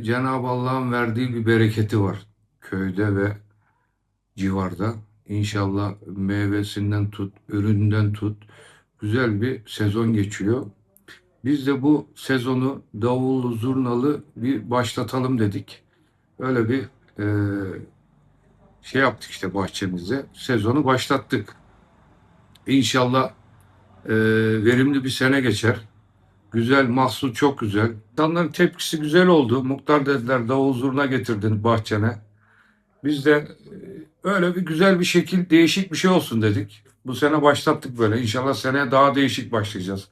Cenab-ı Allah'ın verdiği bir bereketi var köyde ve civarda. İnşallah meyvesinden tut, üründen tut, güzel bir sezon geçiyor. Biz de bu sezonu davullu zurnalı bir başlatalım dedik. Öyle bir e, şey yaptık işte bahçemizde. Sezonu başlattık. İnşallah verimli bir sene geçer. Güzel, mahsul çok güzel. İnsanların tepkisi güzel oldu. Muhtar dediler davul zurna getirdin bahçene. Biz de öyle bir güzel bir şekil, değişik bir şey olsun dedik. Bu sene başlattık böyle. İnşallah seneye daha değişik başlayacağız.